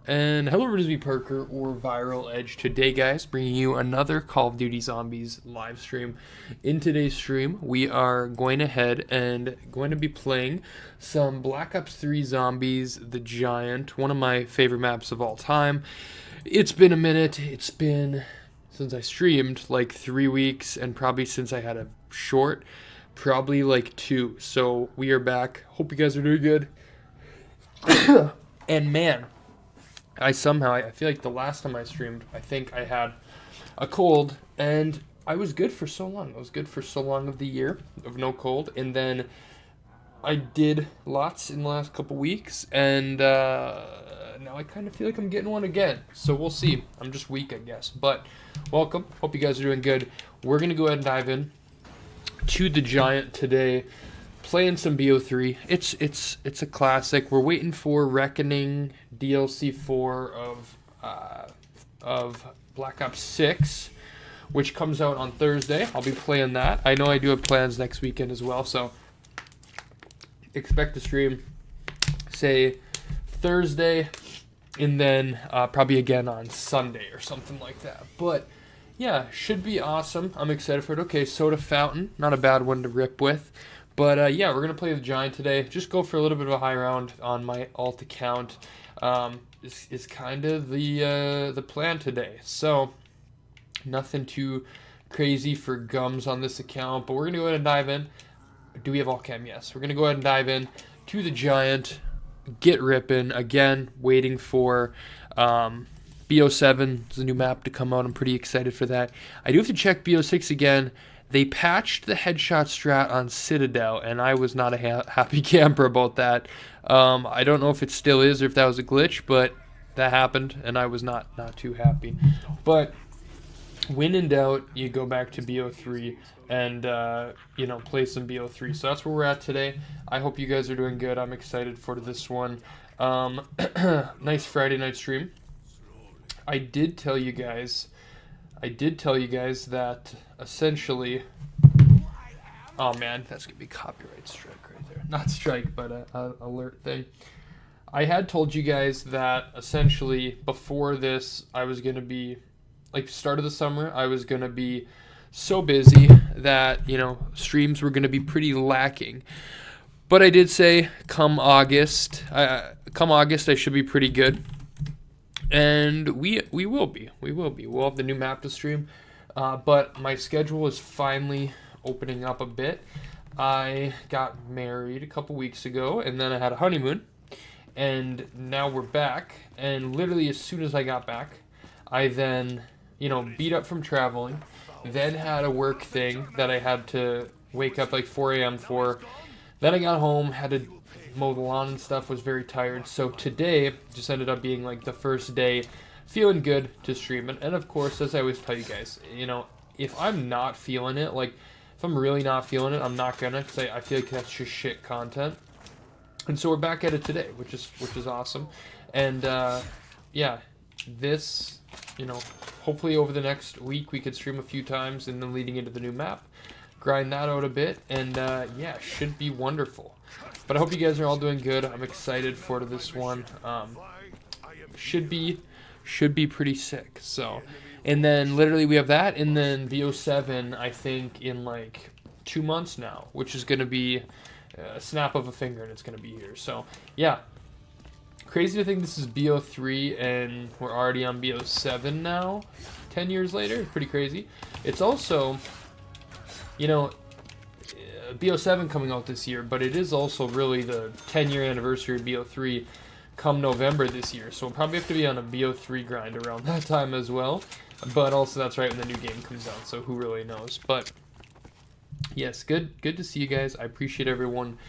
And hello, Risby Parker or Viral Edge. Today, guys, bringing you another Call of Duty Zombies live stream. In today's stream, we are going ahead and going to be playing some Black Ops 3 Zombies, the Giant, one of my favorite maps of all time. It's been a minute. It's been since I streamed, like 3 weeks, and probably since I had a short, probably like 2. So we are back. Hope you guys are doing good. And man, I feel like the last time I streamed, I think I had a cold, and I was good for so long. I was good for so long of the year of no cold, and then I did lots in the last couple weeks, and now I kind of feel like I'm getting one again. So we'll see. I'm just weak, I guess. But welcome. Hope you guys are doing good. We're going to go ahead and dive in to the Giant today. Playing some BO3. It's a classic. We're waiting for Reckoning DLC 4 of Black Ops 6, which comes out on Thursday. I'll be playing that. I know I do have plans next weekend as well, so expect to stream, say, Thursday, and then probably again on Sunday or something like that. But yeah, should be awesome. I'm excited for it. Okay, Soda Fountain, not a bad one to rip with. But yeah, we're going to play the Giant today. Just go for a little bit of a high round on my alt account. Is kind of the plan today. So nothing too crazy for gums on this account. But we're going to go ahead and dive in. Do we have all cam? Yes. We're going to go ahead and dive in to the Giant. Get ripping. Again, waiting for BO7. It's a new map to come out. I'm pretty excited for that. I do have to check BO6 again. They patched the headshot strat on Citadel, and I was not a happy camper about that. I don't know if it still is or if that was a glitch, but that happened, and I was not too happy. But when in doubt, you go back to BO3 and play some BO3. So that's where we're at today. I hope you guys are doing good. I'm excited for this one. Nice Friday night stream. I did tell you guys that essentially, oh man, that's gonna be copyright strike right there. Not strike, but a alert thing. I had told you guys that essentially before this, I was gonna be, like, start of the summer, I was gonna be so busy that, streams were gonna be pretty lacking. But I did say come August I should be pretty good. And we will be. We'll have the new map to stream. But my schedule is finally opening up a bit. I got married a couple weeks ago, and then I had a honeymoon. And now we're back. And literally as soon as I got back, I then, beat up from traveling. Then had a work thing that I had to wake up like 4 a.m. for. Then I got home, had to mow the lawn and stuff, was very tired. So today just ended up being like the first day feeling good to stream. And of course, as I always tell you guys, if I'm not feeling it, like if I'm really not feeling it, I'm not gonna, because I feel like that's just shit content. And so we're back at it today, which is awesome. And yeah, this, hopefully over the next week we could stream a few times, and then leading into the new map, grind that out a bit, and yeah, should be wonderful. But I hope you guys are all doing good. I'm excited for this one. Should be pretty sick. So, and then literally we have that, and then BO7 I think in like 2 months now, which is going to be a snap of a finger, and it's going to be here. So yeah, crazy to think this is BO3 and we're already on BO7 now. 10 years later, it's pretty crazy. It's also, BO7 coming out this year, but it is also really the 10-year anniversary of BO3 come November this year. So we'll probably have to be on a BO3 grind around that time as well. But also that's right when the new game comes out, so who really knows. But yes, good to see you guys. I appreciate everyone.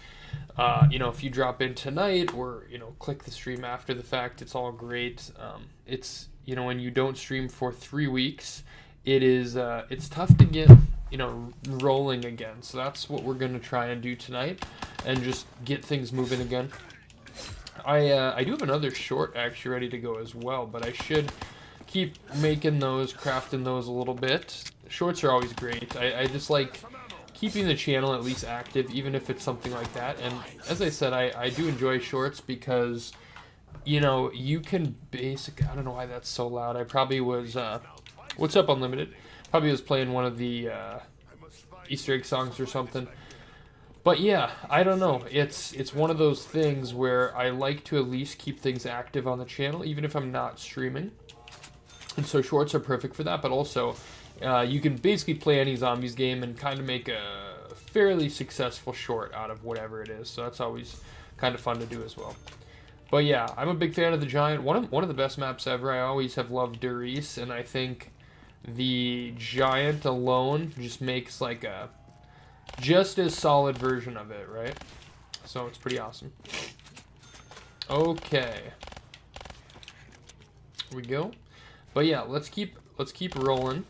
If you drop in tonight or, click the stream after the fact, it's all great. It's, when you don't stream for 3 weeks, it's tough to get rolling again. So that's what we're going to try and do tonight, and just get things moving again. I do have another short actually ready to go as well, but I should keep making those, crafting those a little bit. Shorts are always great. I just like keeping the channel at least active, even if it's something like that. And as I said, I do enjoy shorts because you know, you can basically, I don't know why that's so loud. I probably was, what's up, Unlimited? Probably was playing one of the Easter egg songs or something. But yeah, I don't know. It's one of those things where I like to at least keep things active on the channel, even if I'm not streaming. And so shorts are perfect for that, but also you can basically play any zombies game and kind of make a fairly successful short out of whatever it is. So that's always kind of fun to do as well. But yeah, I'm a big fan of the Giant. One of the best maps ever. I always have loved Durice, and I think the Giant alone just makes like a just as solid version of it, right? So it's pretty awesome. Okay. Here we go. But yeah, let's keep rolling.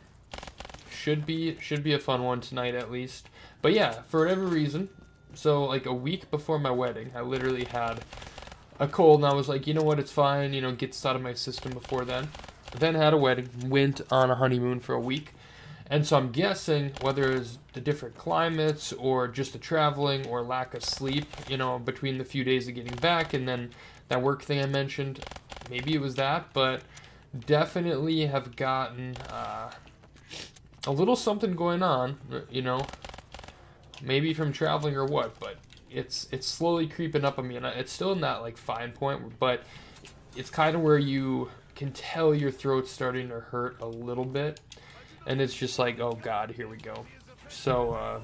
Should be a fun one tonight at least. But yeah, for whatever reason, so like a week before my wedding, I literally had a cold, and I was like, you know what, it's fine, you know, get this out of my system before then. Then had a wedding, went on a honeymoon for a week. And so I'm guessing whether it's the different climates or just the traveling or lack of sleep, you know, between the few days of getting back and then that work thing I mentioned, maybe it was that, but definitely have gotten a little something going on, you know, maybe from traveling or what, but it's slowly creeping up on me, and it's still in that like fine point, but it's kind of where you can tell your throat's starting to hurt a little bit. And it's just like, oh God, here we go. So,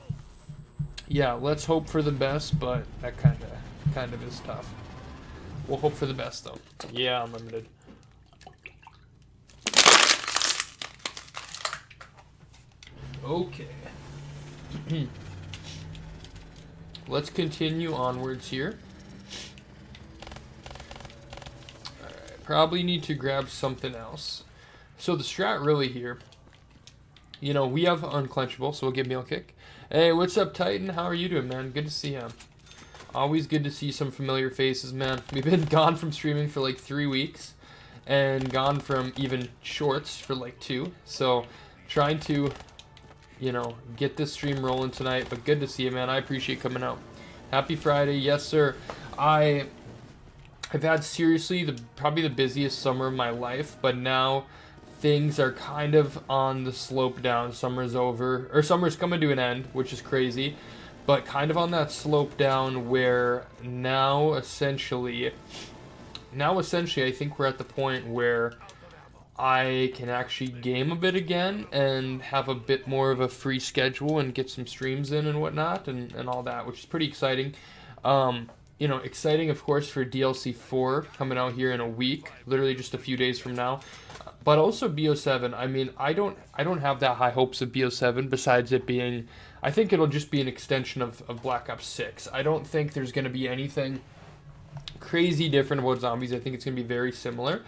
yeah, let's hope for the best, but that kind of is tough. We'll hope for the best, though. Yeah, Unlimited. Okay. Let's continue onwards here. Alright, probably need to grab something else. So the strat really here, you know, we have Unclenchable, so we'll give Meal Kick. Hey, what's up, Titan? How are you doing, man? Good to see you. Always good to see some familiar faces, man. We've been gone from streaming for like 3 weeks, and gone from even shorts for like 2. So, trying to, you know, get this stream rolling tonight. But good to see you, man. I appreciate coming out. Happy Friday, yes, sir. I've had seriously probably the busiest summer of my life, but now things are kind of on the slope down. Summer's over, or summer's coming to an end, which is crazy, but kind of on that slope down where now essentially I think we're at the point where I can actually game a bit again and have a bit more of a free schedule and get some streams in and whatnot and all that, which is pretty exciting. You know, exciting, of course, for DLC 4 coming out here in a week, literally just a few days from now. But also BO7, I mean, I don't have that high hopes of BO7 besides it being, I think it'll just be an extension of Black Ops 6. I don't think there's going to be anything crazy different about zombies. I think it's going to be very similar,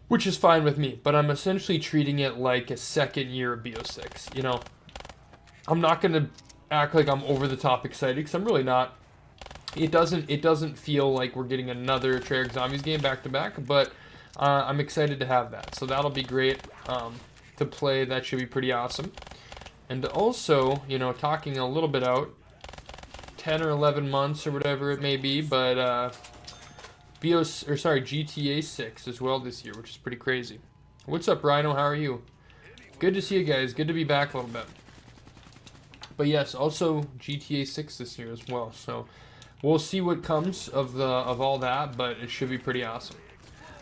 which is fine with me. But I'm essentially treating it like a second year of BO6. You know, I'm not going to act like I'm over the top excited because I'm really not. It doesn't feel like we're getting another Treyarch Zombies game back to back, but I'm excited to have that. So that'll be great to play. That should be pretty awesome. And also, you know, talking a little bit out, 10 or 11 months or whatever it may be, but GTA 6 as well this year, which is pretty crazy. What's up, Rhino? How are you? Good to see you guys. Good to be back a little bit. But yes, also GTA 6 this year as well. So we'll see what comes of all that, but it should be pretty awesome.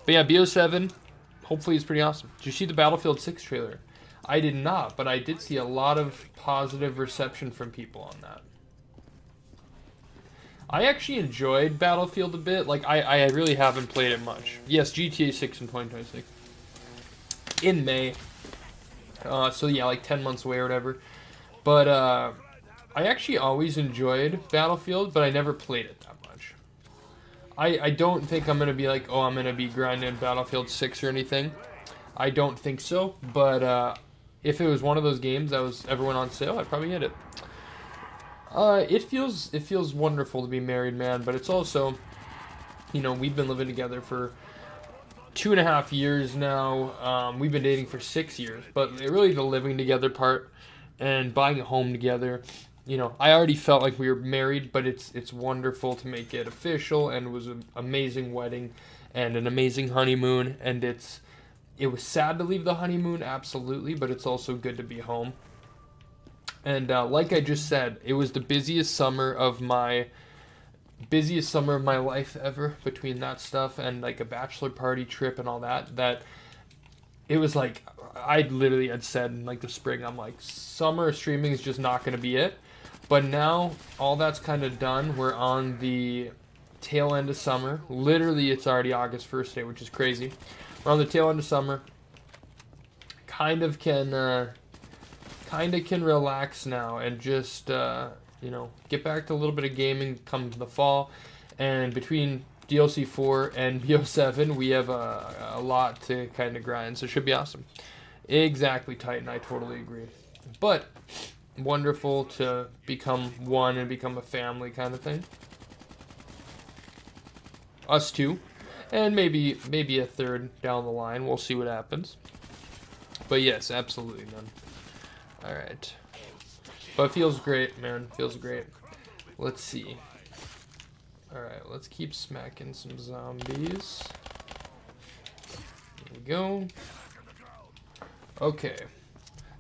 But yeah, BO7, hopefully it's pretty awesome. Did you see the Battlefield 6 trailer? I did not, but I did see a lot of positive reception from people on that. I actually enjoyed Battlefield a bit. Like, I really haven't played it much. Yes, GTA 6 in 2026. In May. So yeah, like 10 months away or whatever. But I actually always enjoyed Battlefield, but I never played it that much. I don't think I'm going to be like, oh, I'm going to be grinding Battlefield 6 or anything. I don't think so, but if it was one of those games that was ever went on sale, I'd probably get it. It feels wonderful to be married, man, but it's also, you know, we've been living together for 2.5 years now. We've been dating for 6 years, but really the living together part and buying a home together, you know, I already felt like we were married, but it's wonderful to make it official, and it was an amazing wedding and an amazing honeymoon, and it was sad to leave the honeymoon, absolutely, but it's also good to be home. And like I just said, it was the busiest summer of my life ever, between that stuff and like a bachelor party trip and all that. That it was like, I literally had said in like the spring, I'm like, summer streaming is just not going to be it. But now all that's kind of done. We're on the tail end of summer. Literally, it's already August 1st day, which is crazy. We're on the tail end of summer. Kind of can relax now and just you know, get back to a little bit of gaming come the fall. And between DLC 4 and BO7, we have a lot to kind of grind, so it should be awesome. Exactly, Titan, I totally agree. But wonderful to become one and become a family kind of thing. Us two, and maybe a third down the line. We'll see what happens. But yes, absolutely, man. All right. But it feels great, man. Feels great. Let's see. All right, let's keep smacking some zombies. There we go. Okay.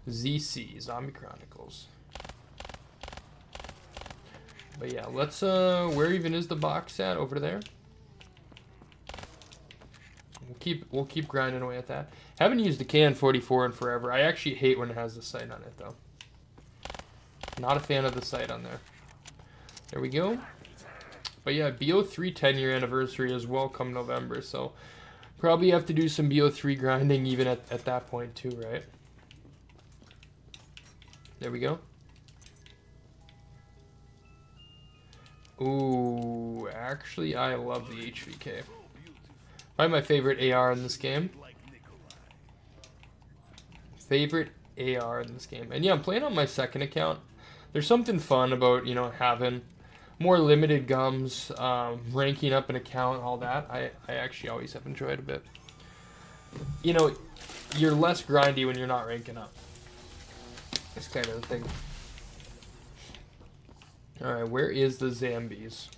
ZC, Zombie Chronicles. But yeah, let's, where even is the box at? Over there? We'll keep grinding away at that. Haven't used the KN44 in forever. I actually hate when it has the sight on it, though. Not a fan of the sight on there. There we go. But yeah, BO3 10-year anniversary as well come November, so probably have to do some BO3 grinding even at that point too, right? There we go. Ooh, actually I love the HVK. Probably my favorite AR in this game. Favorite AR in this game. And yeah, I'm playing on my second account. There's something fun about, you know, having more limited gums, ranking up an account, all that. I actually always have enjoyed a bit. You know, you're less grindy when you're not ranking up. It's kind of the thing. Alright, where is the zombies?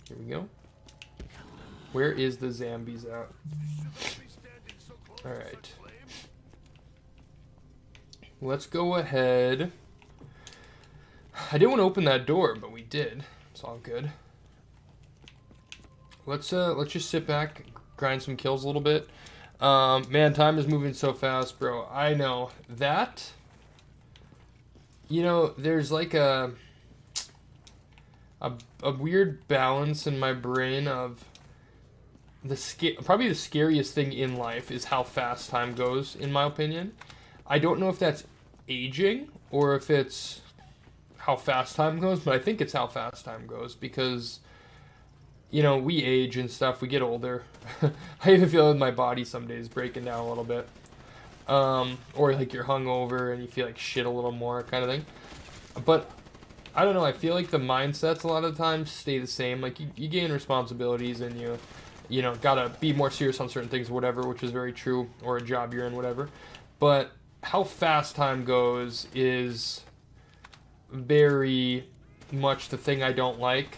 Here we go. Where is the zombies at? Alright. Let's go ahead. I didn't want to open that door, but we did. It's all good. Let's just sit back, grind some kills a little bit. Man, time is moving so fast, bro. I know that. You know, there's like a weird balance in my brain of probably the scariest thing in life is how fast time goes, in my opinion. I don't know if that's aging or if it's how fast time goes, but I think it's how fast time goes because, you know, we age and stuff, we get older. I even feel my body some days breaking down a little bit. Or like you're hungover and you feel like shit a little more kind of thing. But I don't know, I feel like the mindsets a lot of the times stay the same. Like you gain responsibilities and you know, gotta be more serious on certain things or whatever, which is very true, or a job you're in, whatever. But how fast time goes is very much the thing I don't like,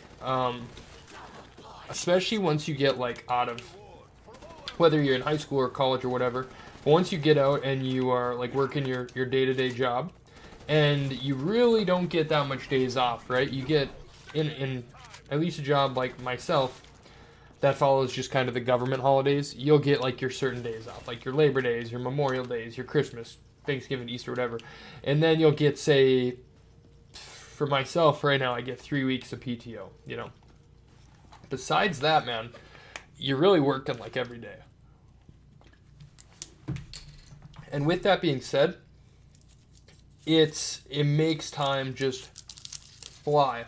especially once you get like out of, whether you're in high school or college or whatever, but once you get out and you are like working your day-to-day job and you really don't get that much days off, right? You get in at least a job like myself that follows just kind of the government holidays, you'll get like your certain days off, like your Labor Days, your Memorial Days, your Christmas, Thanksgiving, Easter, whatever. And then you'll get, say, for myself right now, I get 3 weeks of PTO, you know. Besides that, man, you're really working like every day. And with that being said, it makes time just fly.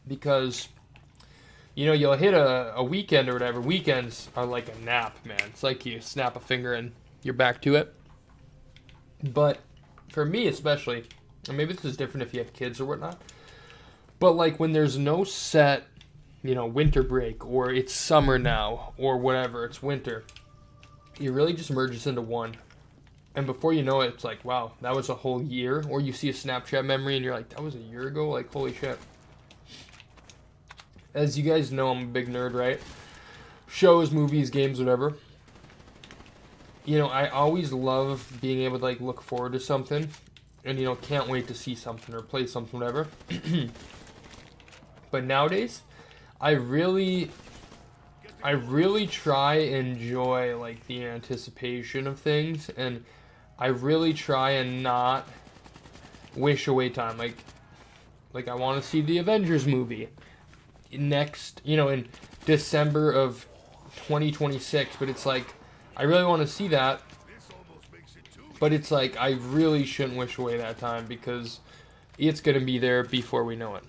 Because, you know, you'll hit a weekend or whatever. Weekends are like a nap, man. It's like you snap a finger and you're back to it. But for me especially, and maybe this is different if you have kids or whatnot, but like when there's no set, you know, winter break, or it's summer now, or whatever, it's winter, it really just merges into one. And before you know it, it's like, wow, that was a whole year. Or you see a Snapchat memory and you're like, that was a year ago? Like, holy shit. As you guys know, I'm a big nerd, right? Shows, movies, games, whatever. You know, I always love being able to, like, look forward to something. And, you know, can't wait to see something or play something, whatever. But nowadays, I really try and enjoy, like, the anticipation of things. And I really try and not wish away time. Like I want to see the Avengers movie next, you know, in December of 2026. But it's like, I really want to see that. But it's like, I really shouldn't wish away that time because it's going to be there before we know it.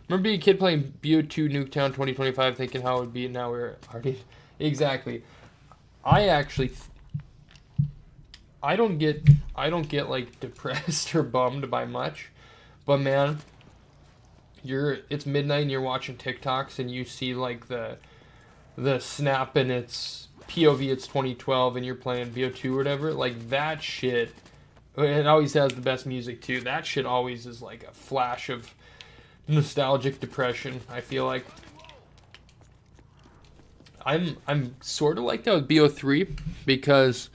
Remember being a kid playing BO2 Nuketown 2025 thinking how it would be, and now we're already... Exactly. I don't get like depressed or bummed by much, but man, it's midnight and you're watching TikToks and you see like the snap and it's POV, it's 2012 and you're playing BO2 or whatever, like that shit. It always has the best music too. That shit always is like a flash of nostalgic depression. I feel like I'm sort of like that with BO3 because,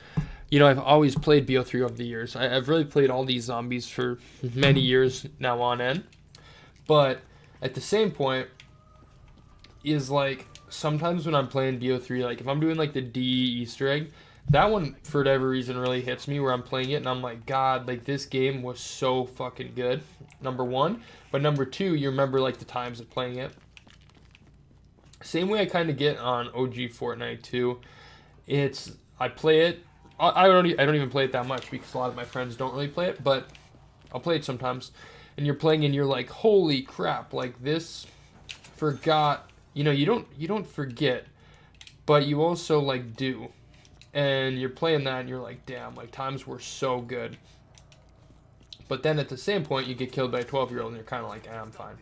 you know, I've always played BO3 over the years. I've really played all these zombies for many years now on end. But at the same point, is like sometimes when I'm playing BO3, like if I'm doing like the D Easter egg, that one for whatever reason really hits me where I'm playing it and I'm like, God, like this game was so fucking good. Number one. But number two, you remember like the times of playing it. Same way I kind of get on OG Fortnite too. I play it. I don't even play it that much because a lot of my friends don't really play it, but I'll play it sometimes. And you're playing and you're like, holy crap, like this forgot. You know, you don't forget, but you also like do. And you're playing that and you're like, damn, like times were so good. But then at the same point you get killed by a 12-year-old and you're kind of like, I'm fine.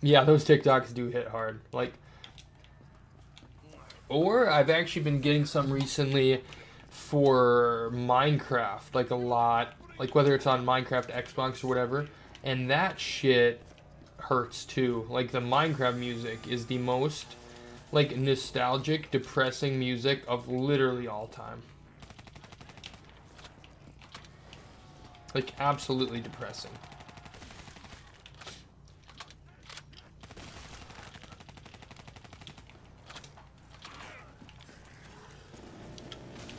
Yeah, those TikToks do hit hard. Like, or I've actually been getting some recently for Minecraft, like a lot, like whether it's on Minecraft Xbox or whatever, and that shit hurts too. Like the Minecraft music is the most like nostalgic, depressing music of literally all time. Like absolutely depressing.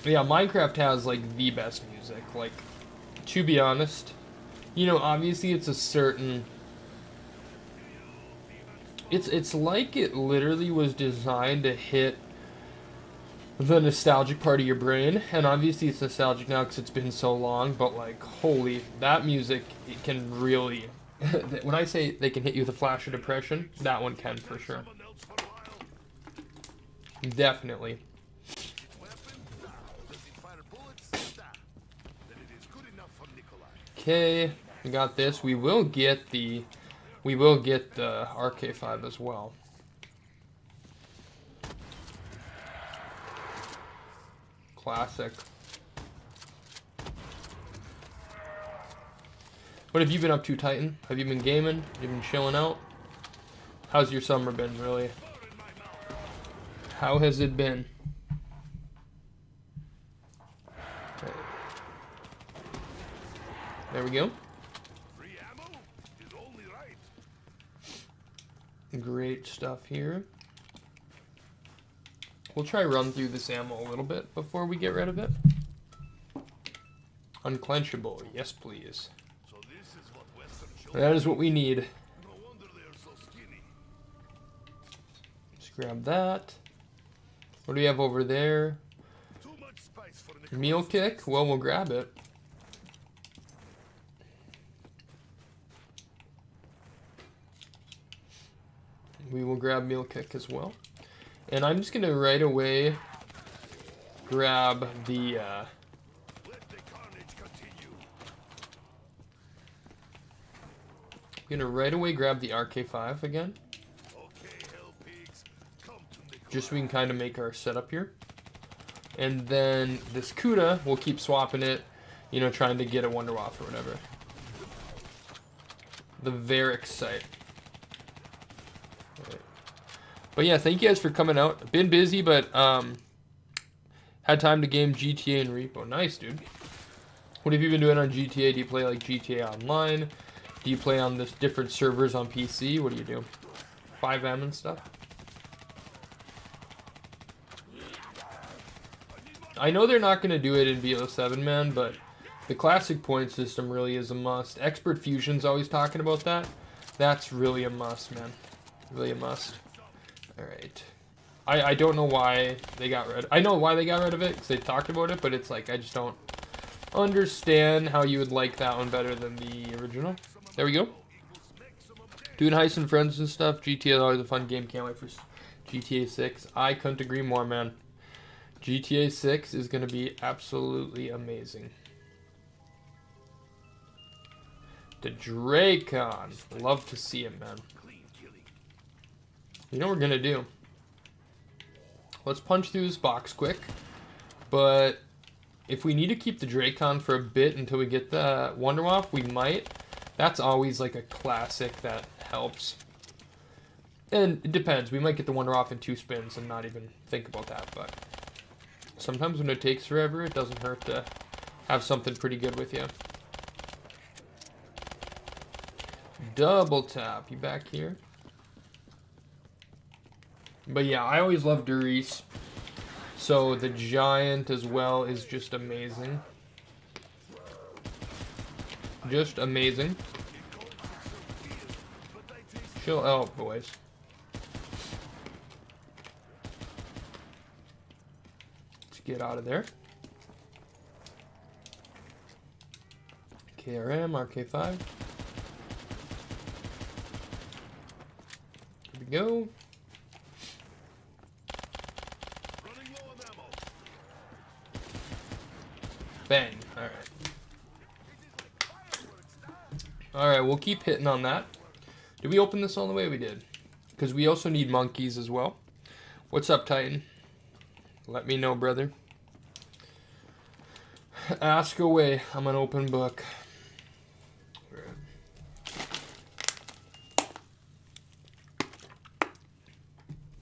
Yeah, Minecraft has like the best music. Like, to be honest, you know, obviously it's a certain. It's like it literally was designed to hit the nostalgic part of your brain, and obviously it's nostalgic now because it's been so long. But like, holy, that music it can really. When I say they can hit you with a flash of depression, that one can for sure. Definitely. Okay, we got this. We will get the RK5 as well. Classic. What have you been up to, Titan? Have you been gaming? Have you been chilling out? How's your summer been, really? How has it been? There we go. Great stuff here. We'll try run through this ammo a little bit before we get rid of it. Unclenchable, yes please. That is what we need. Let's grab that. What do we have over there? Meal kick? Well, we'll grab it. We will grab meal kick as well. And I'm just going to right away grab the... I'm going to right away grab the RK5 again. Just so we can kind of make our setup here. And then this Kuda, we'll keep swapping it, you know, trying to get a Wonder Waff or whatever. The Varric site. Right. But yeah, thank you guys for coming out. Been busy, but had time to game GTA and Repo. Nice, dude. What have you been doing on GTA? Do you play like GTA Online? Do you play on this different servers on PC? What do you do? 5M and stuff? I know they're not going to do it in BO7, man, but the classic point system really is a must. Expert Fusion's always talking about that. That's really a must, man. Really a must. Alright. I don't know why they got rid of it. I know why they got rid of it, because they talked about it, but it's like, I just don't understand how you would like that one better than the original. There we go. Doing heists and friends and stuff. GTA is always a fun game. Can't wait for GTA 6. I couldn't agree more, man. GTA 6 is going to be absolutely amazing. The Dracon. Love to see him, man. You know what we're going to do? Let's punch through this box quick. But if we need to keep the Dracon for a bit until we get the Wonder Waff, we might. That's always like a classic that helps. And it depends. We might get the Wonder Waff in 2 spins and not even think about that. But sometimes when it takes forever, it doesn't hurt to have something pretty good with you. Double tap. You back here? But yeah, I always love Durice. So the Giant as well is just amazing. Just amazing. Chill out, boys. Let's get out of there. KRM, RK5. Here we go. Bang. Alright. Alright, we'll keep hitting on that. Did we open this all the way? We did. Because we also need monkeys as well. What's up, Titan? Let me know, brother. Ask away. I'm an open book.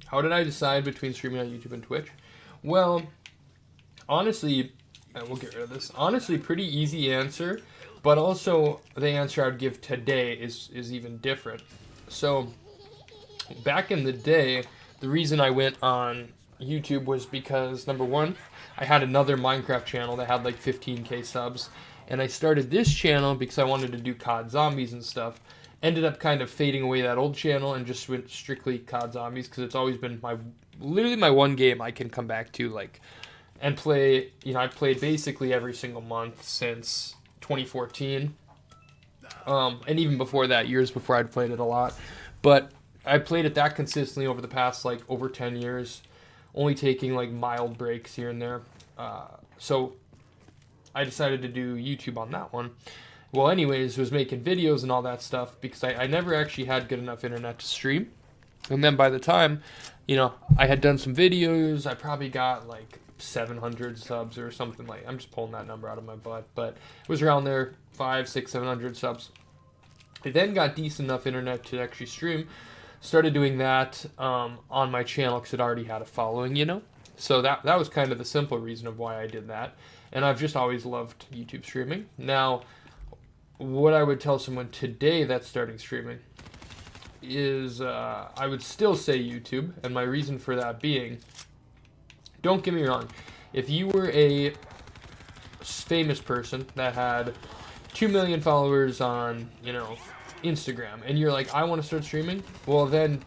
How did I decide between streaming on YouTube and Twitch? Well, honestly, we'll get rid of this. Honestly, pretty easy answer. But also, the answer I'd give today is even different. So, back in the day, the reason I went on YouTube was because, number one, I had another Minecraft channel that had like 15k subs. And I started this channel because I wanted to do COD Zombies and stuff. Ended up kind of fading away that old channel and just went strictly COD Zombies because it's always been literally my one game I can come back to and play. You know, I've played basically every single month since 2014, and even before that, years before, I'd played it a lot, but I played it that consistently over the past over 10 years, only taking mild breaks here and there. So I decided to do YouTube on that one. Well, anyways, was making videos and all that stuff because I never actually had good enough internet to stream. And then by the time, I had done some videos, I probably got 700 subs or something I'm just pulling that number out of my butt, but it was around there, 500, 600, 700 subs. I then got decent enough internet to actually stream, started doing that on my channel because it already had a following, So that was kind of the simple reason of why I did that. And I've just always loved YouTube streaming. Now, what I would tell someone today that's starting streaming is I would still say YouTube, and my reason for that being, don't get me wrong, if you were a famous person that had 2 million followers on, Instagram, and you're like, I want to start streaming, well then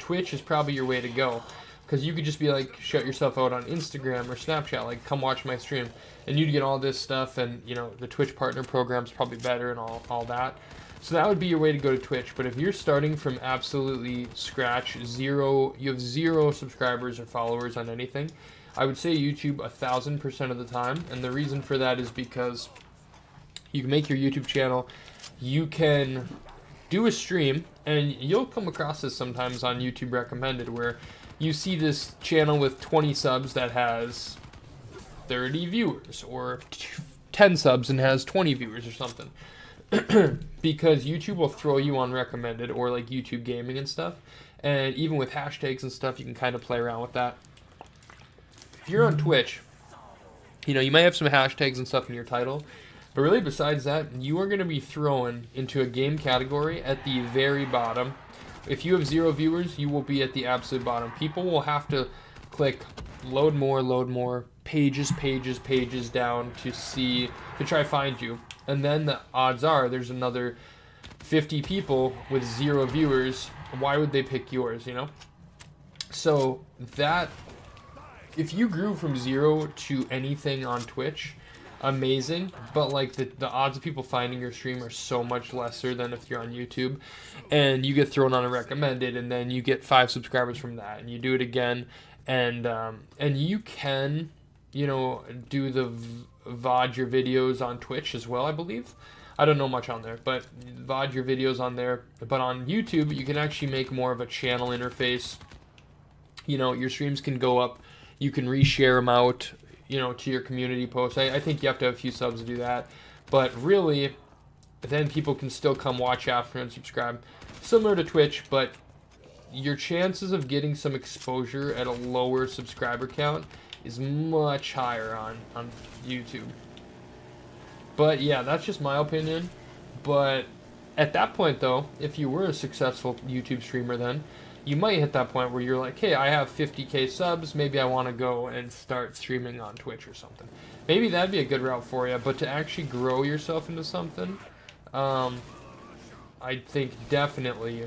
Twitch is probably your way to go, because you could just be shut yourself out on Instagram or Snapchat, come watch my stream, and you'd get all this stuff, and the Twitch partner program's probably better and all that. So that would be your way to go to Twitch. But if you're starting from absolutely scratch, you have 0 subscribers or followers on anything, I would say YouTube 1000% of the time. And the reason for that is because you can make your YouTube channel, you can do a stream, and you'll come across this sometimes on YouTube recommended, where you see this channel with 20 subs that has 30 viewers, or 10 subs and has 20 viewers or something. Because YouTube will throw you on recommended, or like YouTube gaming and stuff. And even with hashtags and stuff, you can kind of play around with that. If you're on Twitch, you know, you might have some hashtags and stuff in your title, but really besides that, you are going to be thrown into a game category at the very bottom. If you have 0 viewers, you will be at the absolute bottom. People will have to click load more, pages down to try to find you. And then the odds are there's another 50 people with 0 viewers. Why would they pick yours, you know? So that, if you grew from 0 to anything on Twitch, amazing, but like the odds of people finding your stream are so much lesser than if you're on YouTube, and you get thrown on a recommended, and then you get 5 subscribers from that, and you do it again, and you can, you know, do the VOD your videos on Twitch as well, I believe. I don't know much on there, but VOD your videos on there. But on YouTube, you can actually make more of a channel interface. You know, your streams can go up. You can reshare them out, you know, to your community posts. I think you have to have a few subs to do that. But really, then people can still come watch after and subscribe. Similar to Twitch, but your chances of getting some exposure at a lower subscriber count is much higher on YouTube. But yeah, that's just my opinion. But at that point though, if you were a successful YouTube streamer, then you might hit that point where you're like, hey, I have 50k subs, maybe I want to go and start streaming on Twitch or something. Maybe that'd be a good route for you. But to actually grow yourself into something, I think definitely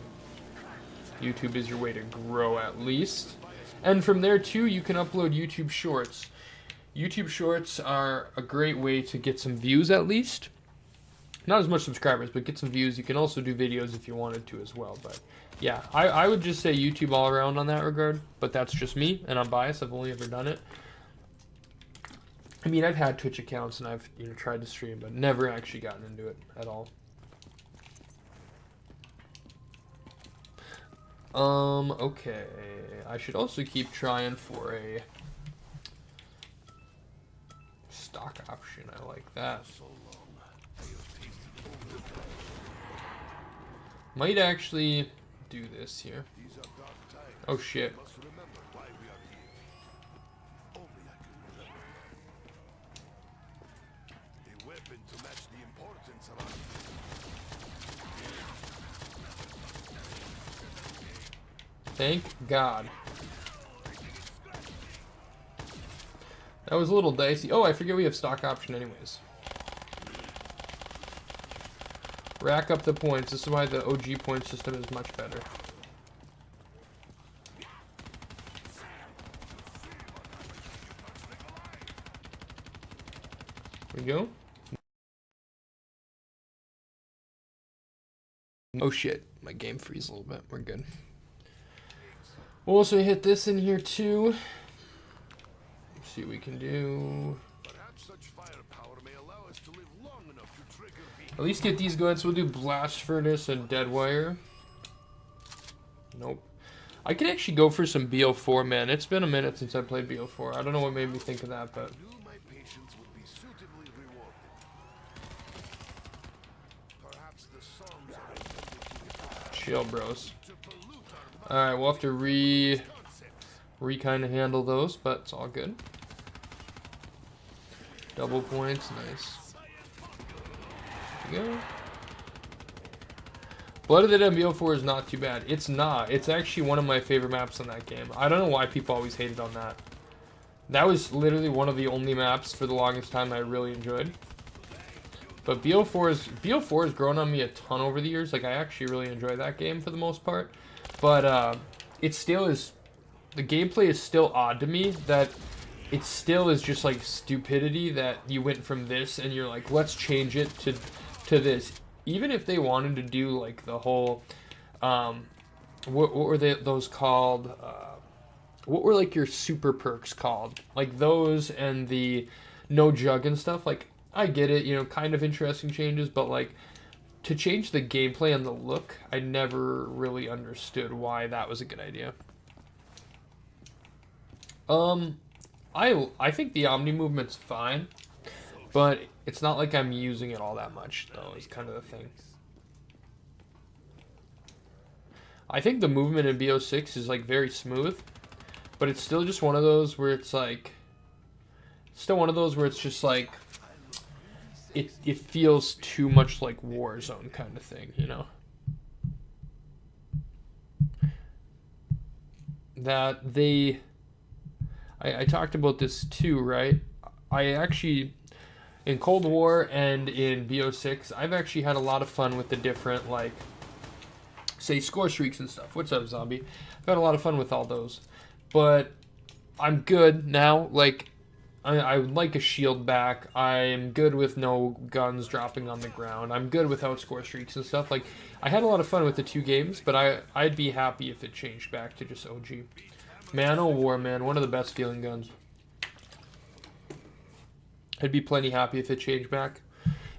YouTube is your way to grow, at least. And from there too, you can upload YouTube Shorts. YouTube Shorts are a great way to get some views, at least. Not as much subscribers, but get some views. You can also do videos if you wanted to as well. But yeah, I would just say YouTube all around on that regard. But that's just me, and I'm biased. I've only ever done it. I mean, I've had Twitch accounts, and I've, you know, tried to stream, but never actually gotten into it at all. Okay. I should also keep trying for a stock option. I like that. Might actually do this here. Oh shit. Thank God. That was a little dicey. Oh, I forget we have stock option anyways. Rack up the points. This is why the OG point system is much better. Here we go. Oh shit, my game freeze a little bit. We're good. We'll also hit this in here too. Let's see what we can do. At least get these going. So we'll do Blast Furnace and Dead Wire. Nope. I could actually go for some BO4, man. It's been a minute since I played BO4. I don't know what made me think of that, but... Chill, bros. Alright, we'll have to kind of handle those, but it's all good. Double points, nice. Go. Blood of the Dead BO4 is not too bad. It's not. It's actually one of my favorite maps on that game. I don't know why people always hated on that. That was literally one of the only maps for the longest time I really enjoyed. But BO4 has grown on me a ton over the years. Like, I actually really enjoy that game for the most part. But it still is, the gameplay is still odd to me, that it still is just like stupidity that you went from this and you're like, let's change it to this. Even if they wanted to do like the whole, what were those called? What were like your super perks called? Like those and the no jug and stuff. Like, I get it, you know, kind of interesting changes, but like to change the gameplay and the look, I never really understood why that was a good idea. I think the Omni movement's fine, but it's not like I'm using it all that much, though, is kind of the thing. I think the movement in BO6 is like very smooth, but it's still just one of those where it's like, it's just like, it feels too much like Warzone kind of thing, you know? That they, I talked about this too, right? I actually, in Cold War and in BO6, I've actually had a lot of fun with the different, like, say, score streaks and stuff. What's up, Zombie? I've had a lot of fun with all those. But I'm good now. Like, I would like a shield back. I'm good with no guns dropping on the ground. I'm good without score streaks and stuff. Like, I had a lot of fun with the 2 games, but I'd be happy if it changed back to just OG. Man o' War, man. One of the best feeling guns. I'd be plenty happy if it changed back.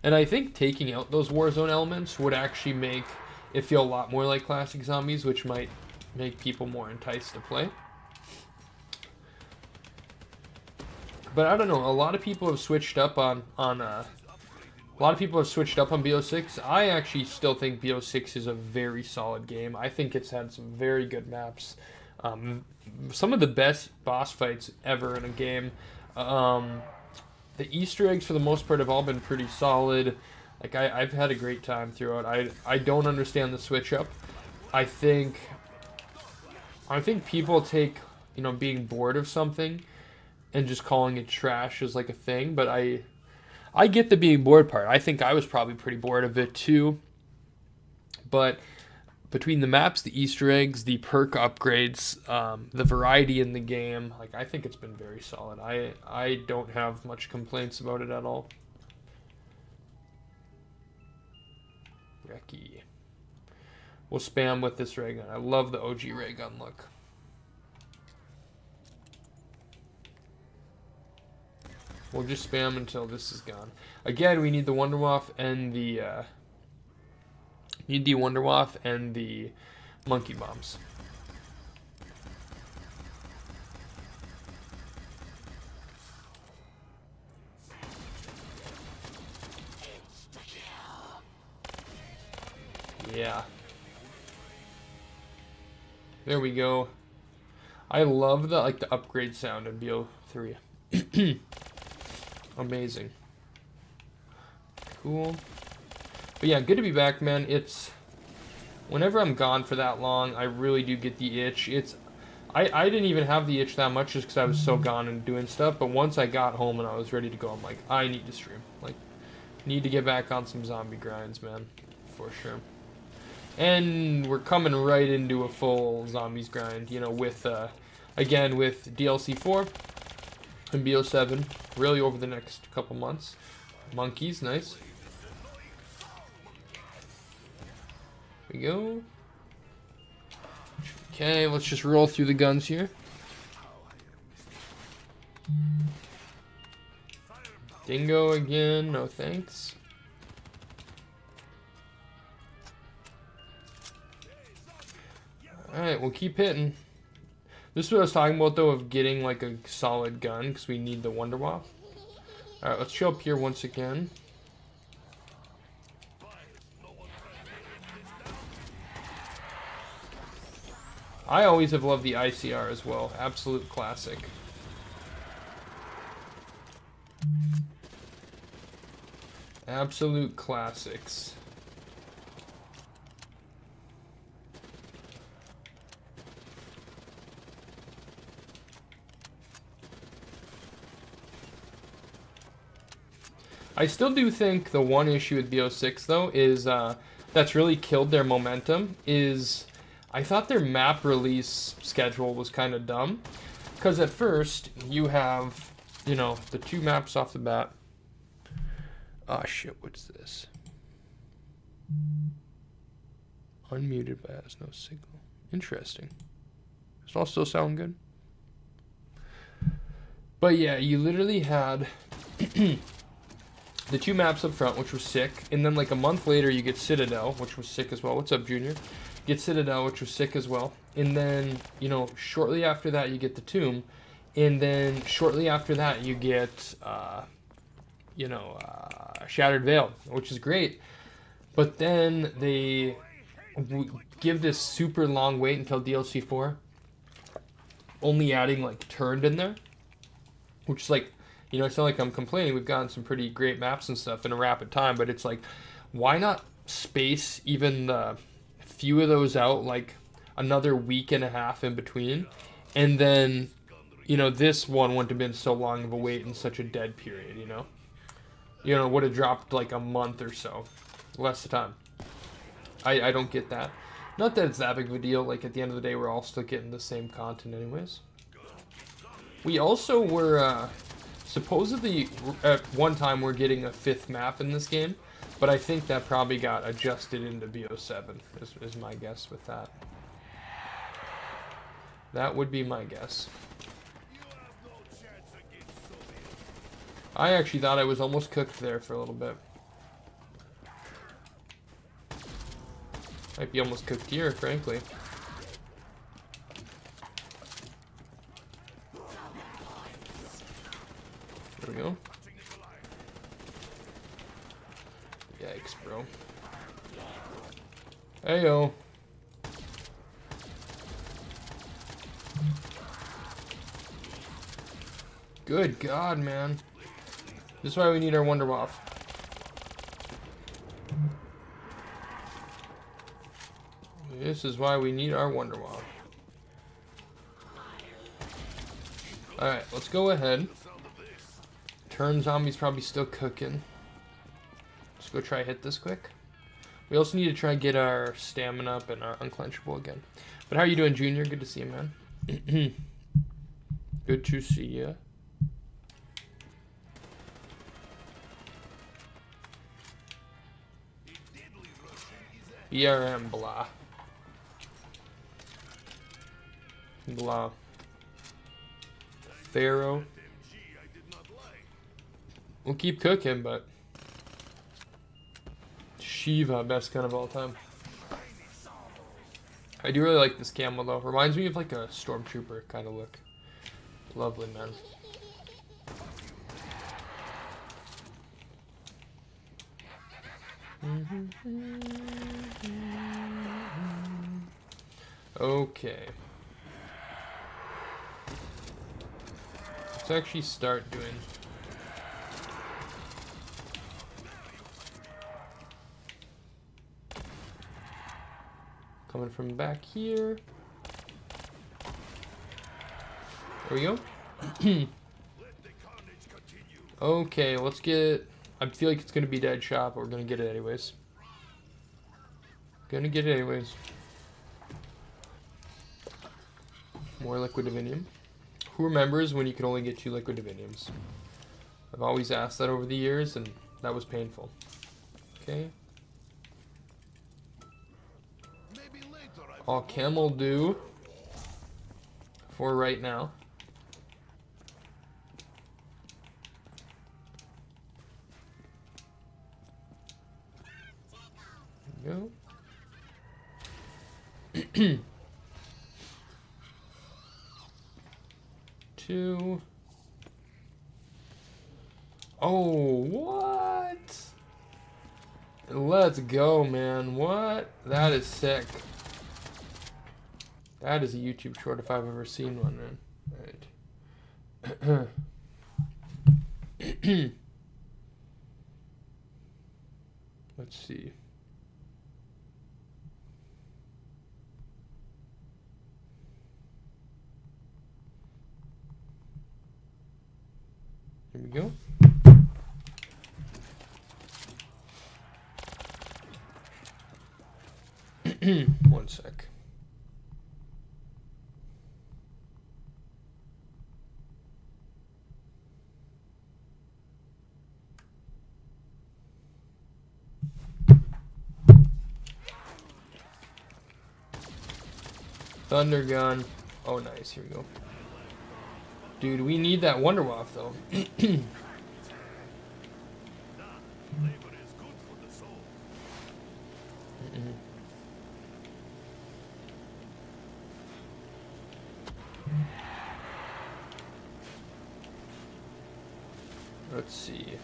And I think taking out those Warzone elements would actually make it feel a lot more like classic Zombies, which might make people more enticed to play. But I don't know. A lot of people have switched up on BO6. I actually still think BO6 is a very solid game. I think it's had some very good maps. Some of the best boss fights ever in a game. The Easter eggs, for the most part, have all been pretty solid. Like, I've had a great time throughout. I don't understand the switch up. I think people take, you know, being bored of something and just calling it trash as like a thing, but I get the being bored part. I think I was probably pretty bored of it too. But between the maps, the Easter eggs, the perk upgrades, the variety in the game, like, I think it's been very solid. I don't have much complaints about it at all. Recce. We'll spam with this ray gun. I love the OG ray gun look. We'll just spam until this is gone. Again, we need the Wunderwaffe and the monkey bombs. Yeah. There we go. I love the upgrade sound in BO3. Amazing. Cool. But yeah, good to be back, man. It's whenever I'm gone for that long, I really do get the itch. I didn't even have the itch that much just because I was so gone and doing stuff. But once I got home and I was ready to go, I'm like, I need to stream. Like, need to get back on some zombie grinds, man, for sure. And we're coming right into a full zombies grind, you know, with again with DLC 4 and BO7, really over the next couple months. Monkeys, nice. Here we go. Okay, let's just roll through the guns here. Dingo again, no thanks. Alright, we'll keep hitting. This is what I was talking about, though, of getting like a solid gun, because we need the Wunderwaffe. Alright, let's show up here once again. I always have loved the ICR as well. Absolute classic. Absolute classics. I still do think the one issue with BO6, though, is that's really killed their momentum, is I thought their map release schedule was kind of dumb. Because at first, you have, you know, the 2 maps off the bat. Oh shit, what's this? Unmuted but has no signal. Interesting. Does it all still sound good? But yeah, you literally had the 2 maps up front, which was sick, and then like a month later you get Citadel, which was sick as well. What's up, Junior? Get Citadel, which was sick as well, and then, you know, shortly after that you get the Tomb, and then shortly after that you get Shattered Veil, which is great. But then they give this super long wait until DLC 4, only adding like Turned in there, which is like, you know, it's not like I'm complaining. We've gotten some pretty great maps and stuff in a rapid time, but it's like, why not space even the few of those out, like another week and a half in between, and then, you know, this one wouldn't have been so long of a wait in such a dead period, you know? You know, it would have dropped like a month or so, less time. I don't get that. Not that it's that big of a deal, like at the end of the day we're all still getting the same content anyways. We also were, supposedly at one time we're getting a 5th map in this game, but I think that probably got adjusted into BO7, is my guess with that. That would be my guess. I actually thought I was almost cooked there for a little bit. Might be almost cooked here, frankly. There we go. Yikes, bro. Heyo. Good God, man. This is why we need our Wonder Waff. This is why we need our Wonder Waff. Alright, let's go ahead. Turn Zombie's probably still cooking. Let's go try hit this quick. We also need to try and get our stamina up and our unclenchable again. But how are you doing, Junior? Good to see you, man. Good to see you. ERM blah. Blah. Pharaoh. We'll keep cooking, but Shiva, best gun of all time. I do really like this camo though. Reminds me of like a stormtrooper kind of look. Lovely, man. Okay. Let's actually start doing. Coming from back here. There we go. Okay, let's get. I feel like it's gonna be dead shot, but we're gonna get it anyways. Gonna get it anyways. More liquid divinium. Who remembers when you could only get 2 liquid diviniums? I've always asked that over the years, and that was painful. Okay. All chem will do for right now. There we go. 2. Oh, what? Let's go, man. What? That is sick. That is a YouTube short if I've ever seen one, man. Alright. Let's see. Here we go. One sec. Thunder gun. Oh, nice. Here we go. Dude, we need that Wonder Waff, though. Let's see.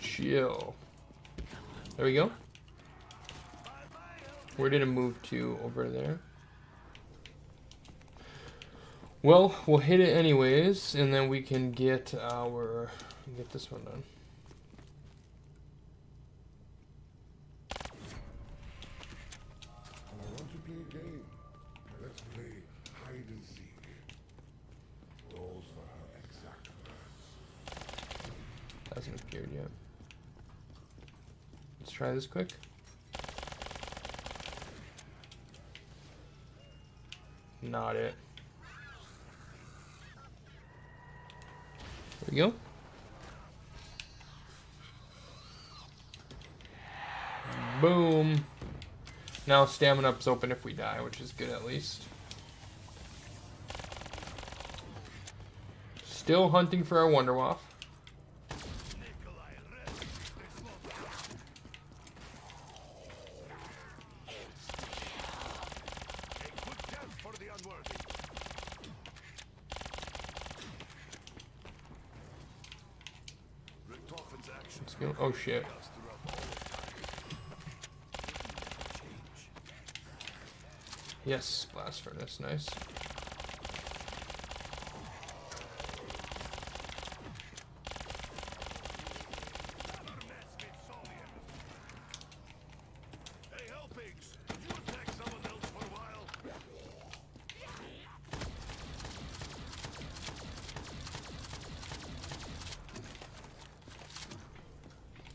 Chill. There we go. Where did it move to? Over there. Well, we'll hit it anyways, and then we can get this one done. I want to play a game. Let's play hide and seek. Rolls for her exact words. Hasn't appeared yet. Let's try this quick. Not it. There we go. Boom. Now stamina up's open if we die, which is good at least. Still hunting for our Wonderwaff. Let's go. Oh shit. Yes, blast furnace, nice.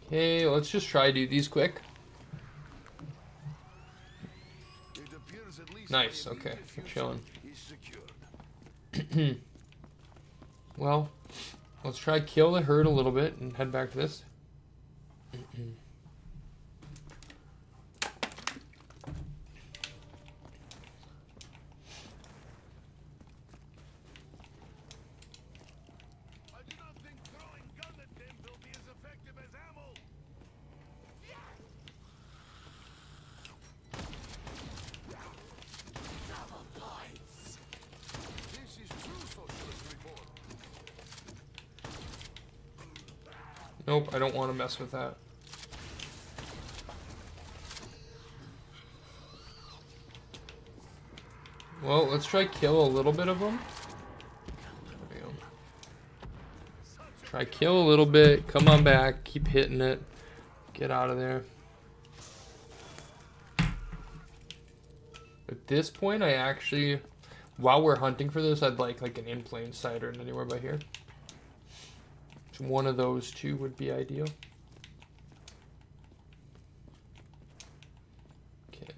Okay, let's just try to do these quick. Nice, okay, we're chilling. Well, let's try kill the herd a little bit and head back to this. Nope, I don't want to mess with that. Well, let's try kill a little bit of them. There we go. Try kill a little bit. Come on back. Keep hitting it. Get out of there. At this point, I actually, while we're hunting for this, I'd like an in plain sight or anywhere by here. One of those two would be ideal. Okay.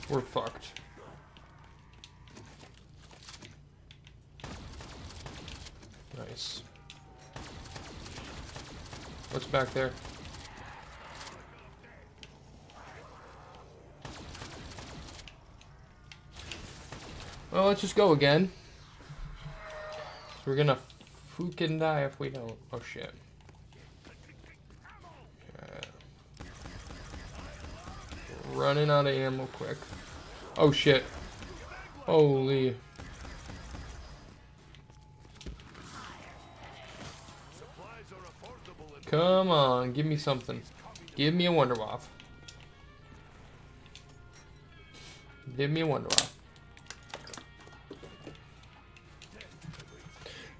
We're fucked. Nice. What's back there? Well, let's just go again. We're gonna fucking die if we don't. Oh shit. Running out of ammo quick. Oh shit. Holy. Come on, give me something. Give me a Wonderwaff. Give me a Wonderwaff.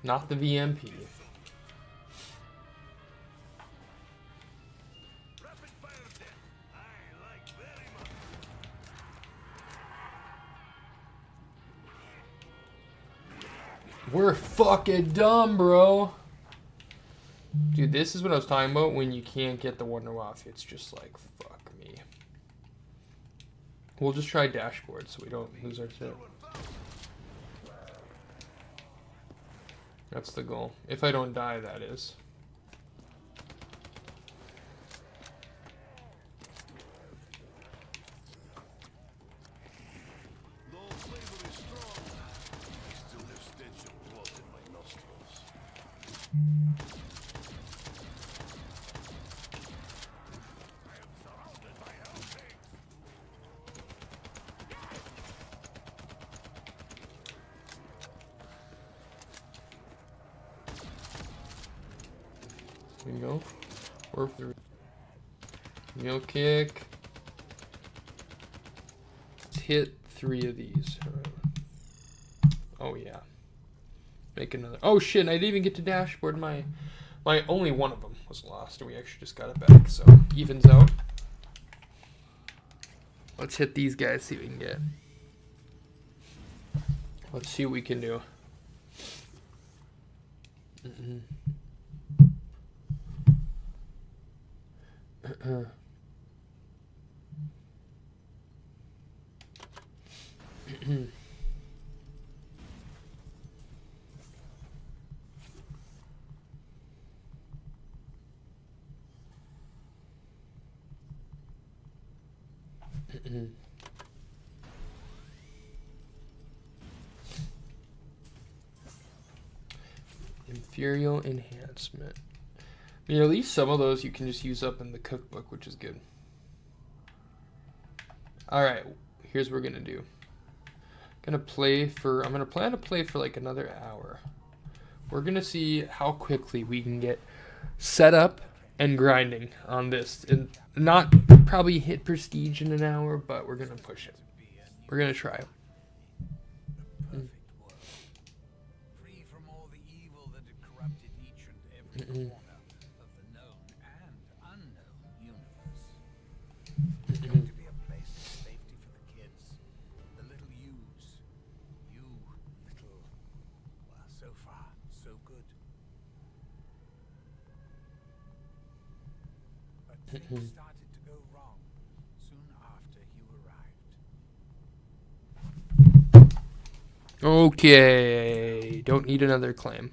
Not the VMP. We're fucking dumb, bro. Dude, this is what I was talking about when you can't get the wonder off. It's just like, fuck me. We'll just try dashboard so we don't lose our set. That's the goal. If I don't die, that is. There you go. Or through. Meal kick. Let's hit 3 of these. Oh yeah. Make another. Oh shit! I didn't even get to dashboard. My only one of them was lost, and we actually just got it back. So evens out. Let's hit these guys. See what we can get. Let's see what we can do. Imperial enhancement. I mean, at least some of those you can just use up in the cookbook, which is good. Alright, here's what we're gonna do. I'm gonna plan to play for like another hour. We're gonna see how quickly we can get set up and grinding on this. And not probably hit prestige in an hour, but we're gonna push it. We're gonna try. Free from all the evil that had corrupted each and every corner of the known and unknown universe. It's going to be a place of safety for the kids, the little yous. You little, well, so far, so good. But things started to go wrong soon after you arrived. Okay, don't need another claim.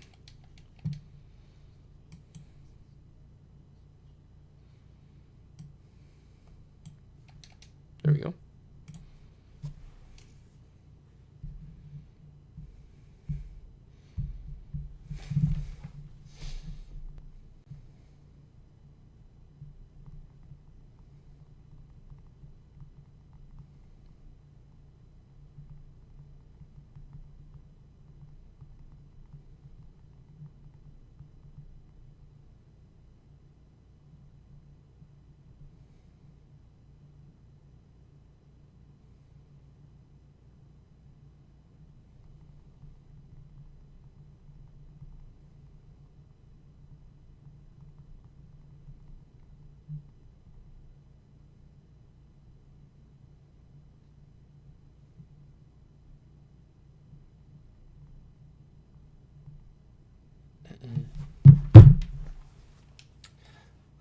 There we go.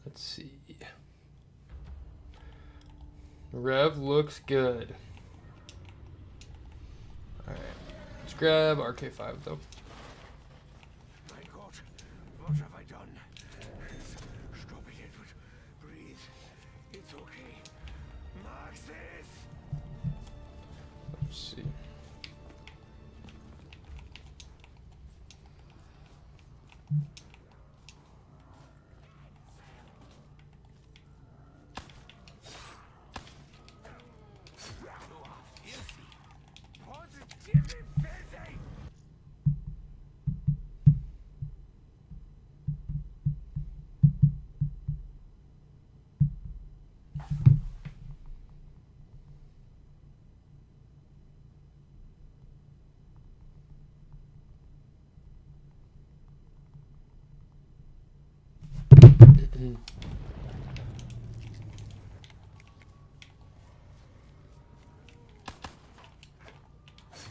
Let's see. Rev looks good. Alright. Let's grab RK5 though. My God, what have I done? Stop it, Edward. Breathe. It's okay. Marxist! Let's see. Positively filthy!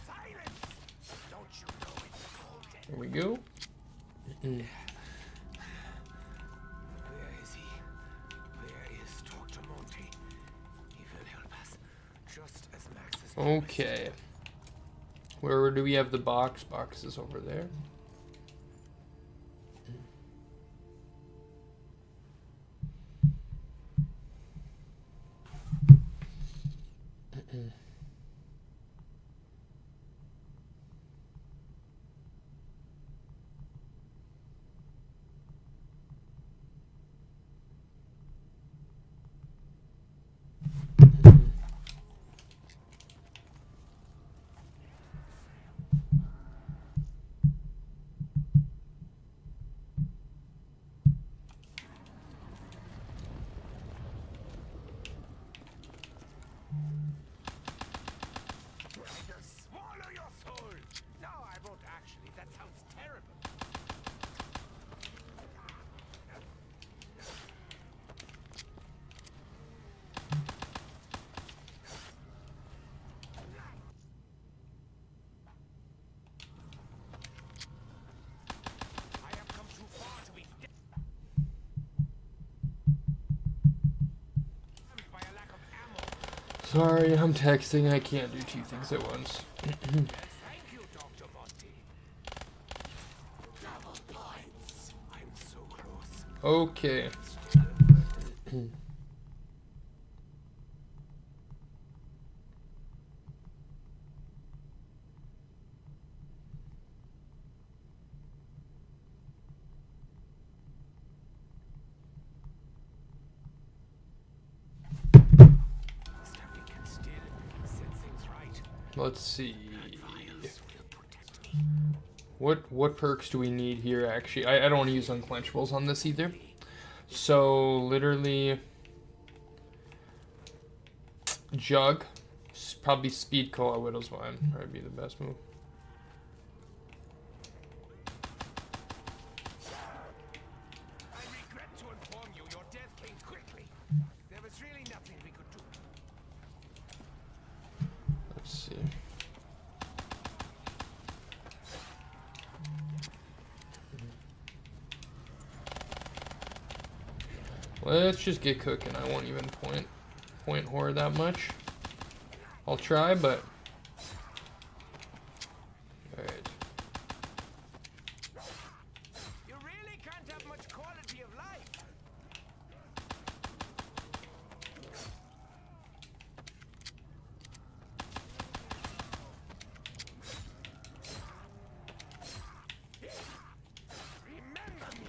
Silence! Don't you know it's cold Here we go. Where is he? Where is Dr. Monty? He will help us, just as Max is. Okay. Where do we have the box? Box is over there. Just swallow your soul! No, I won't actually. That sounds terrible. I have come too far to be damaged by a lack of ammo. Sorry, I'm texting. I can't do two things at once. Yes, thank you, Dr. Monty. Double points. I'm so close. Okay. Stuff we can still set things right. Let's see. Vials will protect me. What perks do we need here, actually? I don't want to use unquenchables on this either. So, literally... Jug. Probably Speed Cola Widow's Wine. That'd be the best move. I regret to inform you, your death came quickly. There was really nothing we could do. Let's see. Let's just get cooking. I won't even point horror that much. I'll try, but alright. You really can't have much quality of life. Remember me.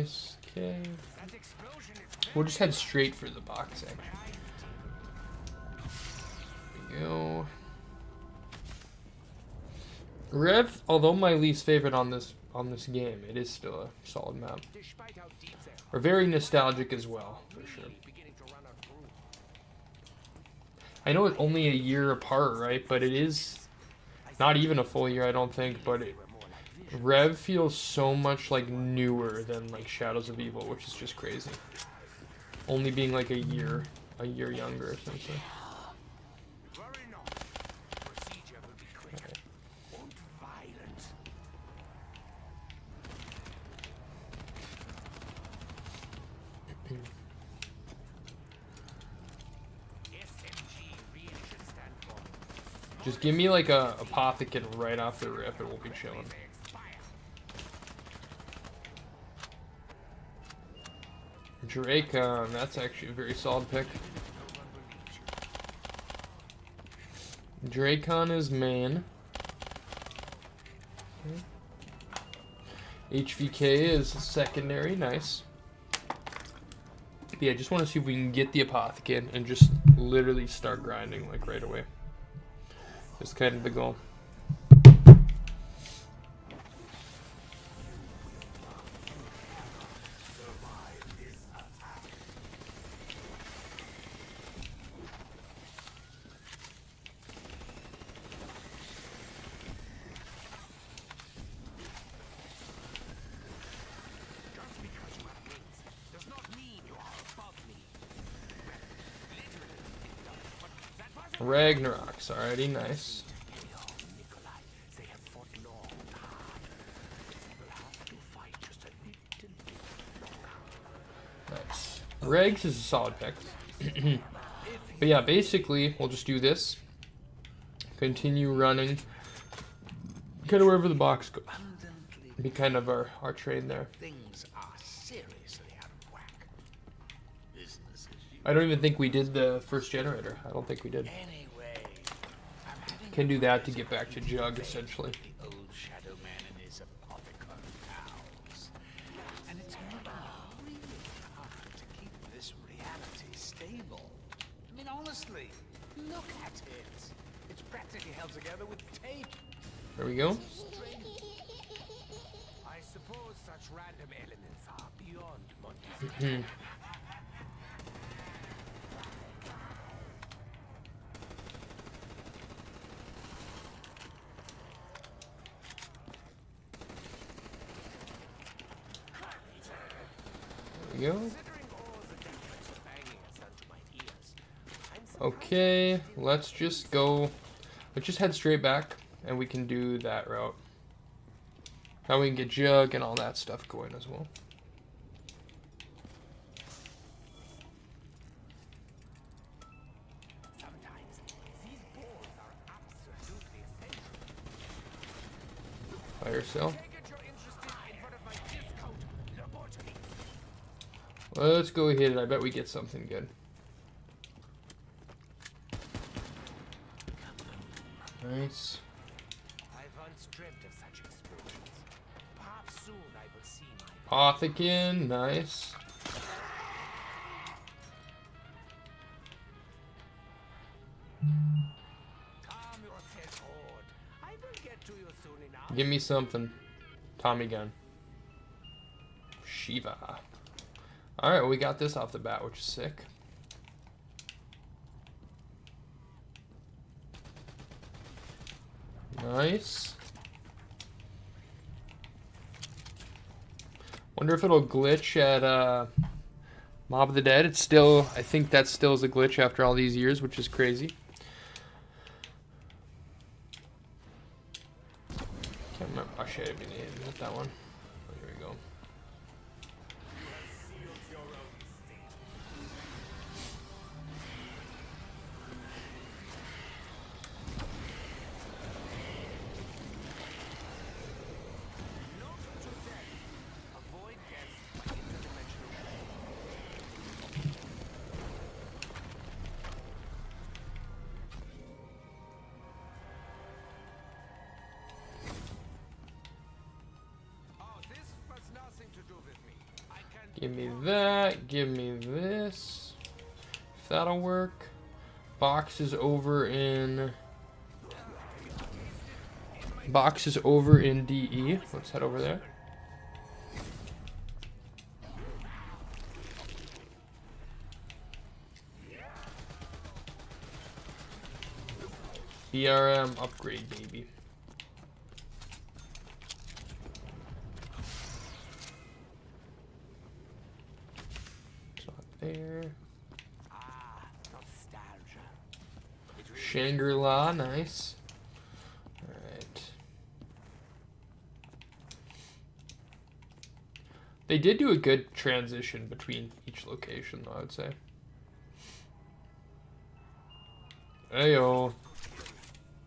Nice. Okay. That explosion is We'll just head straight for the box actually. There we go. Rev, although my least favorite on this game, it is still a solid map. despite how deep they Or very nostalgic as well, for sure. are beginning to run out of room. I know it's only a year apart, right? But it is not even a full year, I don't think. But it, We're more like vision. Rev feels so much like newer than like Shadows of Evil, which is just crazy. Only being like a year younger essentially. Worry not. Procedure will be quick and violent. SMG really should stand for Just give me like a apothecary right off the rip, and we'll be chilling. they expire. Dracon, that's actually a very solid pick. No one will reach you. Dracon is main. HVK is secondary, nice. But yeah, I just want to see if we can get the apothecary and just literally start grinding like right away. That's kind of the goal. Just because you have wings does not mean you are above me. Literally, it does, but that wasn't Ragnarok's already nice. Nikolai. They have fought long and hard. Regs is a solid pick. But yeah, basically, we'll just do this. Continue running. Kind of wherever the box goes. Be kind of our train there. Things are seriously out of whack. Business as usual. I don't even think we did the first generator. I don't think we did. Anyway, I'm having Can do that to get back to Jug, essentially. the old Shadow Man and his apothecary pals. And it's moving really hard to keep this reality stable. I mean, honestly, look at it. It's practically held together with tape. There we go. I suppose such random elements are beyond Monty's. There we go. Considering all the difference of banging us onto my ears, I'm surprised Okay, let's just go. Let's just head straight back, and we can do that route. Now we can get Jug and all that stuff going as well. sometimes these balls are absolutely essential. Fire sale. Take it you're interested in one of my discount laboratories. Let's go hit it. I bet we get something good. Nice. I once dreamt of such explosions. Perhaps soon I will see my Apothecary, nice. calm yourself, Horde. I will get to you soon enough. Give me something. Tommy gun. Shiva. Alright, well, we got this off the bat, which is sick. Nice. Wonder if it'll glitch at Mob of the Dead. It's still, I think that still is a glitch after all these years, which is crazy. Can't remember. Oh shit, I didn't hit that one. Oh, here we go. Note to self. Avoid death by interdimensional Oh, this was nothing to do with me. I can Give me that. Give me this. If that'll work. Box is over in. Box is over in DE. Let's head over there. BRM upgrade, baby. It's not there. nostalgia. Shangri-La, nice. Alright. They did do a good transition between each location, though, I would say. Heyo.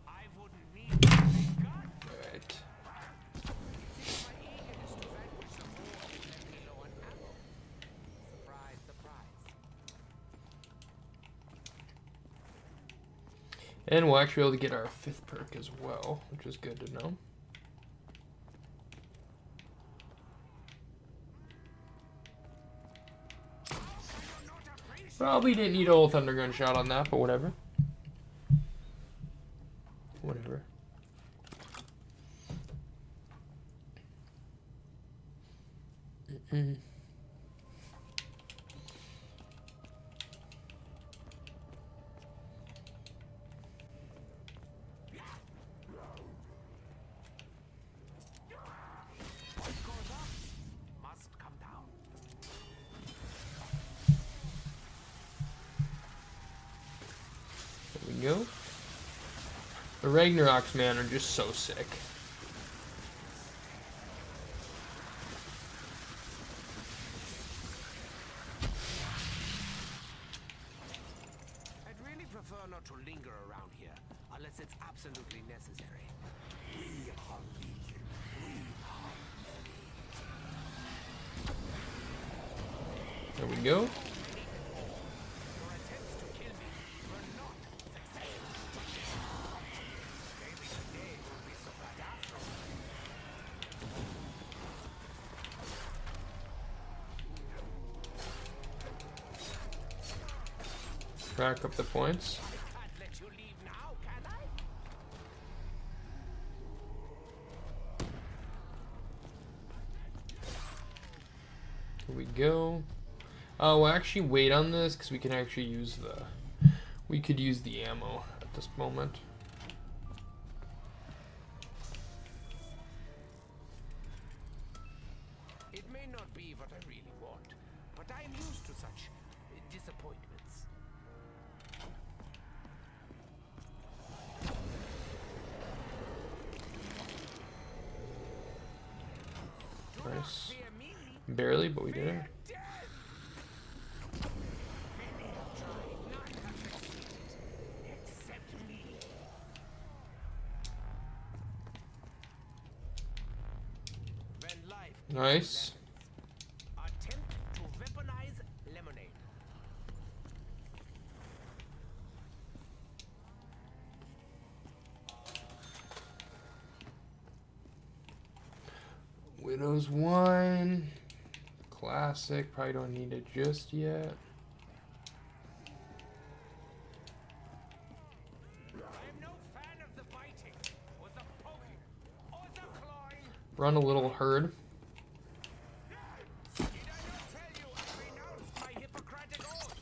I wouldn't need my gun. Alright. My eagerness to vanquish the more left me low on ammo. Surprise, surprise. And we'll actually be able to get our 5th perk as well, which is good to know. Probably didn't need a whole Thundergun shot on that, but whatever. Whatever. What goes up must come down. There we go. The Ragnaroks, man, are just so sick. unless it's absolutely necessary. There we go. Your attempts to kill me were not successful. Maybe today will be so bad after all. Rack up the points. I can't let you leave now, can I? Here we go. We'll actually wait on this because we can actually use the. We could use the ammo at this moment. It may not be what I really want, but I'm used to such disappointments. Do not Nice. fear me. Barely, but we did it. Fear death. Many have tried, none have succeeded, except me. When life gives you Nice. lemons, attempt to weaponize lemonade. Widow's Wine. Classic. Probably don't need it just yet. I am no fan of the biting, or the poking, or the clawing. Run a little herd. Did I not tell you I renounced my Hippocratic oath?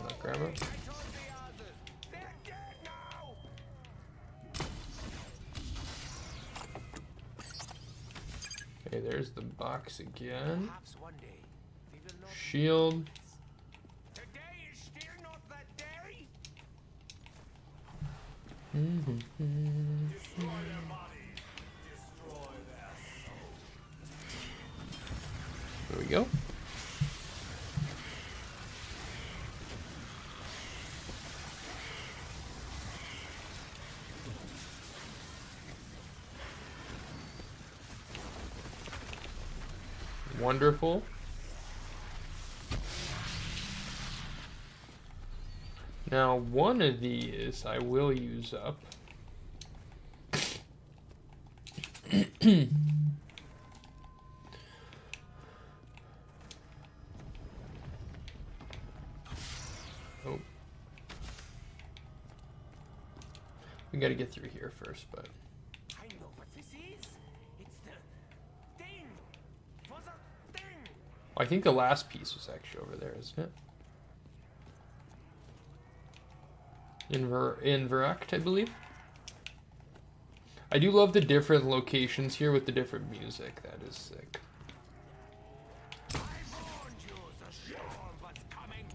No, Grab it. I told the others. They're dead now. Okay, there's the box again. Perhaps one day we will not. Shield. Today is still not that day. There we go. Wonderful. Now, one of these I will use up. Oh. We gotta get through here first, but. I know what this is. It's the thing. For the thing. I think the last piece was actually over there, isn't it? In Verac't, I believe. I do love the different locations here with the different music. That is sick. I warned you. The storm was coming.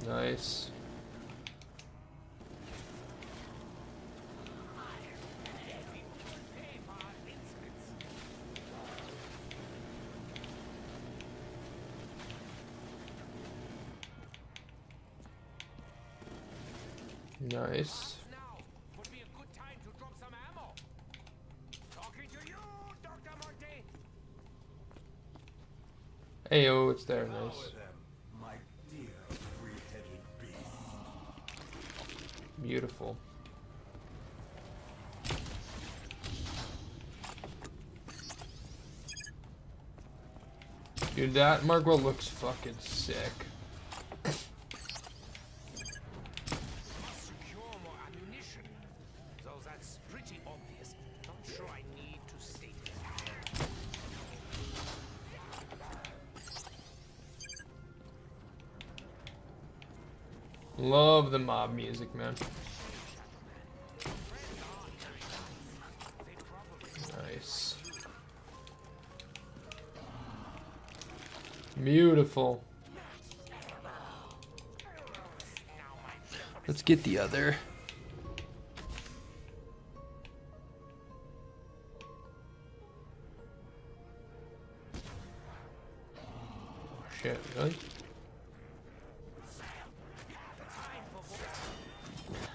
Nice. We will pay for our insolence. Nice. Now would be a good time to drop some ammo. Talking to you, Dr. Monte. Hey, oh, it's there. Nice. My dear three-headed beast. Beautiful. Dude, that Margwell looks fucking sick. Must secure more ammunition. Though that's pretty obvious. Not sure I need to state it. Love the mob music, man. Nice. Beautiful. Let's get the other. Shit, really?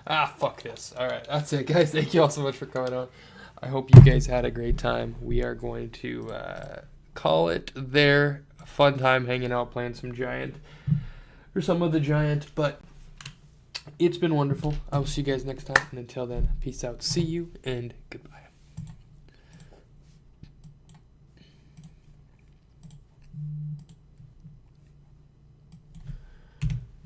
Fuck this. All right, that's it, guys. Thank you all so much for coming on. I hope you guys had a great time. We are going to call it there. A fun time hanging out, playing some Giant. Or some of the Giant, but it's been wonderful. I will see you guys next time. And until then, peace out. See you and goodbye.